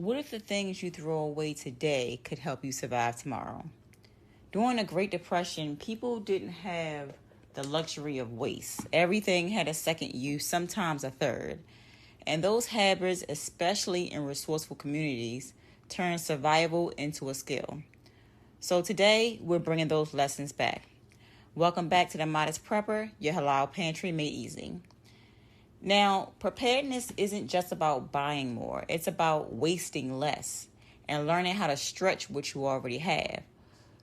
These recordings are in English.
What if the things you throw away today could help you survive tomorrow? During the Great Depression, people didn't have the luxury of waste. Everything had a second use, sometimes a third. And those habits, especially in resourceful communities, turned survival into a skill. So today, we're bringing those lessons back. Welcome back to the Modest Prepper, your halal pantry made easy. Now, preparedness isn't just about buying more. It's about wasting less and learning how to stretch what you already have.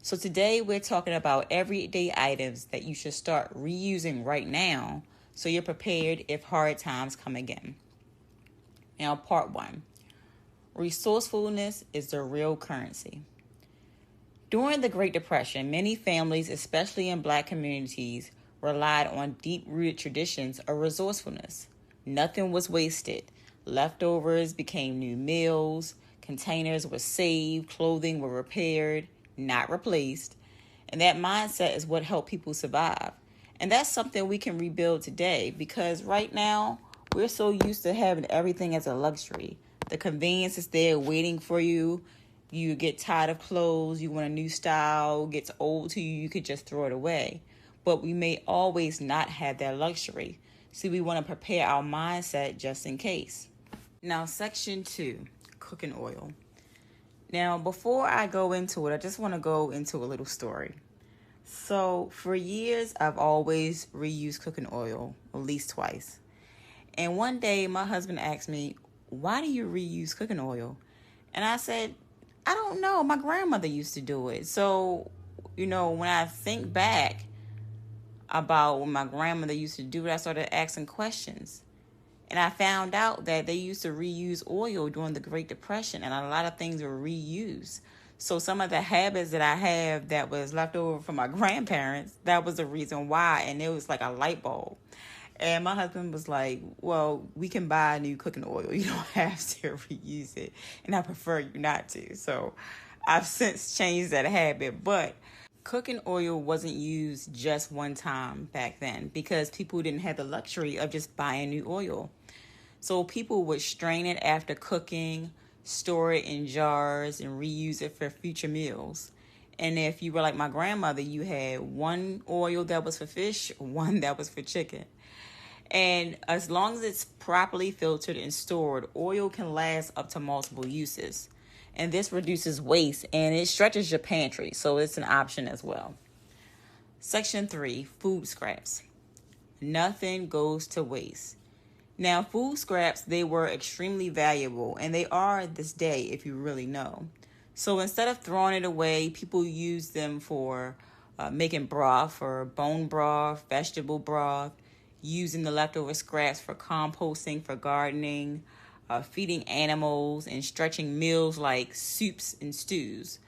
So today we're talking about everyday items that you should start reusing right now so you're prepared if hard times come again. Now, part 1. Resourcefulness is the real currency. During the Great Depression, many families, especially in Black communities, relied on deep-rooted traditions of resourcefulness. Nothing was wasted. Leftovers became new meals, containers were saved, clothing were repaired, not replaced. And that mindset is what helped people survive. And that's something we can rebuild today because right now, we're so used to having everything as a luxury. The convenience is there waiting for you. You get tired of clothes, you want a new style, gets old to you, you could just throw it away. But we may always not have that luxury. So we want to prepare our mindset just in case. Now, section 2, cooking oil. Now, before I go into it, I just want to go into a little story. So for years, I've always reused cooking oil, at least twice. And one day, my husband asked me, why do you reuse cooking oil? And I said, I don't know. My grandmother used to do it. So, when I think back about when my grandmother used to do it, I started asking questions. And I found out that they used to reuse oil during the Great Depression, and a lot of things were reused. So some of the habits that I have that was left over from my grandparents, that was the reason why, and it was like a light bulb. And my husband was like, well, we can buy new cooking oil. You don't have to reuse it. And I prefer you not to. So I've since changed that habit. But cooking oil wasn't used just one time back then because people didn't have the luxury of just buying new oil. So people would strain it after cooking, store it in jars, and reuse it for future meals. And if you were like my grandmother, you had one oil that was for fish, one that was for chicken. And as long as it's properly filtered and stored, oil can last up to multiple uses. And this reduces waste and it stretches your pantry, so it's an option as well. Section 3, food scraps. Nothing goes to waste. Now, food scraps, they were extremely valuable, and they are this day if you really know. So instead of throwing it away, people use them for making broth or bone broth, vegetable broth, using the leftover scraps for composting, for gardening, feeding animals, and stretching meals like soups and stews.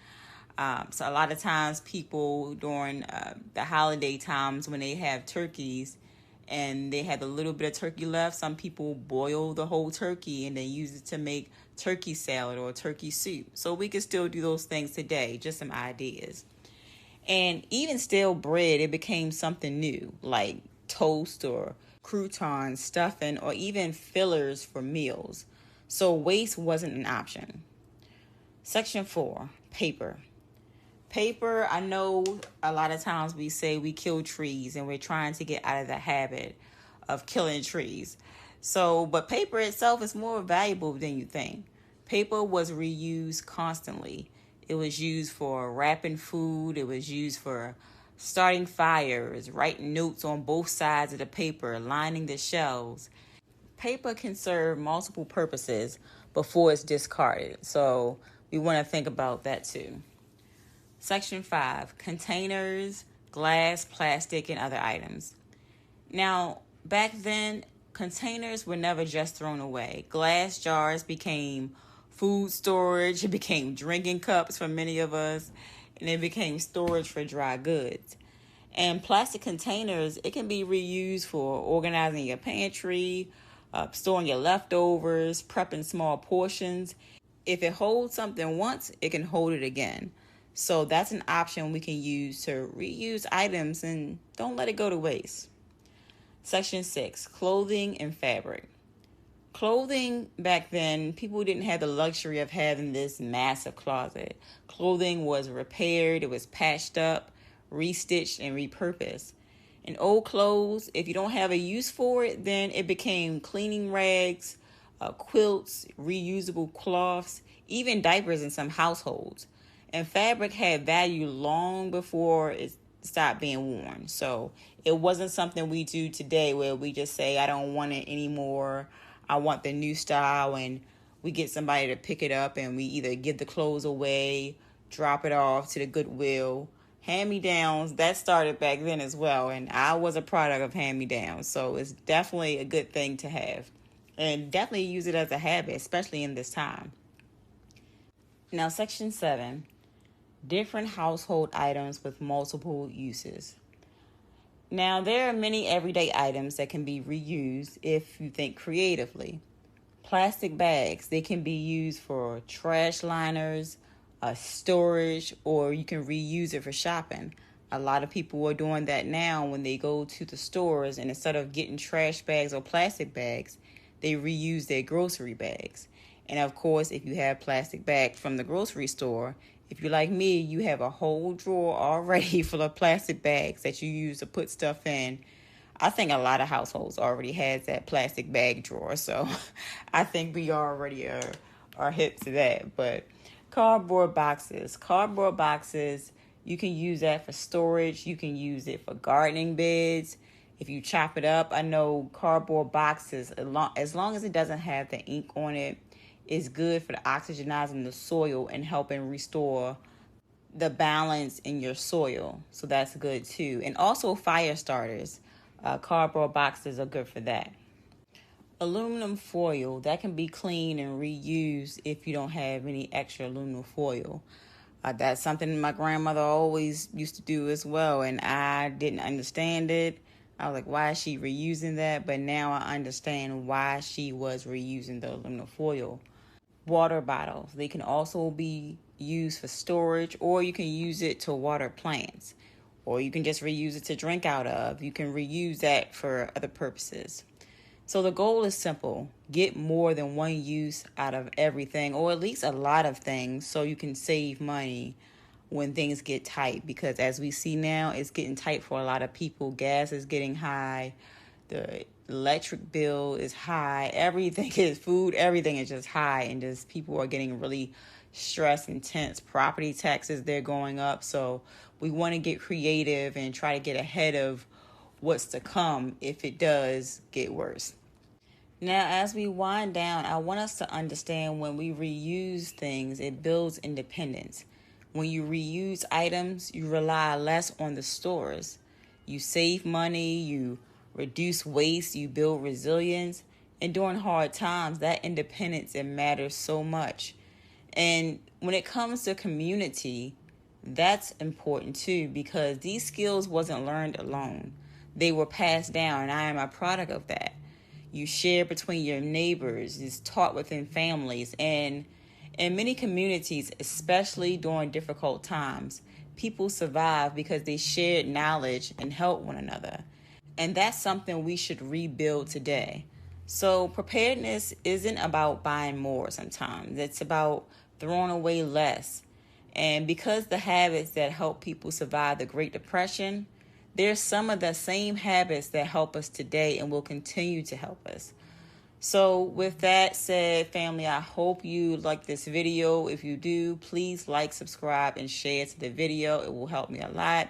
So a lot of times people during the holiday times when they have turkeys and they have a little bit of turkey left, some people boil the whole turkey and then use it to make turkey salad or turkey soup. So we can still do those things today, just some ideas. And even stale bread, it became something new, like toast or croutons, stuffing, or even fillers for meals. So waste wasn't an option. Section 4, paper. Paper, I know a lot of times we say we kill trees and we're trying to get out of the habit of killing trees. But paper itself is more valuable than you think. Paper was reused constantly. It was used for wrapping food. It was used for starting fires, writing notes on both sides of the paper, lining the shelves. Paper can serve multiple purposes before it's discarded. So we want to think about that too. Section 5, containers, glass, plastic, and other items. Now, back then, containers were never just thrown away. Glass jars became food storage. It became drinking cups for many of us. And it became storage for dry goods. And plastic containers, it can be reused for organizing your pantry, storing your leftovers, prepping small portions. If it holds something once, it can hold it again. So that's an option we can use to reuse items and don't let it go to waste. Section 6, clothing and fabric. Clothing back then, people didn't have the luxury of having this massive closet. Clothing was repaired, it was patched up, restitched, and repurposed. In old clothes, if you don't have a use for it, then it became cleaning rags, quilts, reusable cloths, even diapers in some households. And fabric had value long before it stopped being worn. So it wasn't something we do today where we just say, I don't want it anymore. I want the new style, and we get somebody to pick it up and we either give the clothes away, drop it off to the Goodwill. Hand-me-downs, that started back then as well, and I was a product of hand-me-downs, so it's definitely a good thing to have, and definitely use it as a habit, especially in this time. Now, section 7, different household items with multiple uses. Now, there are many everyday items that can be reused if you think creatively. Plastic bags, they can be used for trash liners, storage, or you can reuse it for shopping. A lot of people are doing that now when they go to the stores, and instead of getting trash bags or plastic bags, they reuse their grocery bags. And of course, if you have plastic bags from the grocery store, if you're like me, you have a whole drawer already full of plastic bags that you use to put stuff in. I think a lot of households already has that plastic bag drawer, so I think we already are hip to that. But cardboard boxes, you can use that for storage. You can use it for gardening beds. If you chop it up, I know cardboard boxes, as long as it doesn't have the ink on it, is good for the oxygenizing the soil and helping restore the balance in your soil. So that's good too. And also fire starters. Cardboard boxes are good for that. Aluminum foil, that can be cleaned and reused if you don't have any extra aluminum foil. That's something my grandmother always used to do as well, and I didn't understand it. I was like, why is she reusing that? But now I understand why she was reusing the aluminum foil. Water bottles, they can also be used for storage, or you can use it to water plants, or you can just reuse it to drink out of. You can reuse that for other purposes. So the goal is simple. Get more than one use out of everything, or at least a lot of things, so you can save money when things get tight. Because as we see now, it's getting tight for a lot of people. Gas is getting high. The electric bill is high. Everything is food. Everything is just high. And just people are getting really stressed and tense. Property taxes, they're going up. So we want to get creative and try to get ahead of what's to come if it does get worse. Now, as we wind down, I want us to understand when we reuse things, it builds independence. When you reuse items, you rely less on the stores. You save money, you reduce waste, you build resilience. And during hard times, that independence, it matters so much. And when it comes to community, that's important too, because these skills wasn't learned alone. They were passed down, and I am a product of that. You share between your neighbors, it's taught within families, and in many communities, especially during difficult times, people survive because they shared knowledge and helped one another. And that's something we should rebuild today. So preparedness isn't about buying more sometimes. It's about throwing away less. And because the habits that help people survive the Great Depression, there's some of the same habits that help us today and will continue to help us. So with that said, family, I hope you like this video. If you do, please like, subscribe, and share to the video. It will help me a lot.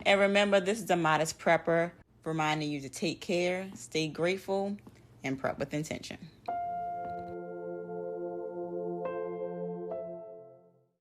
And remember, this is the Modest Prepper, reminding you to take care, stay grateful, and prep with intention.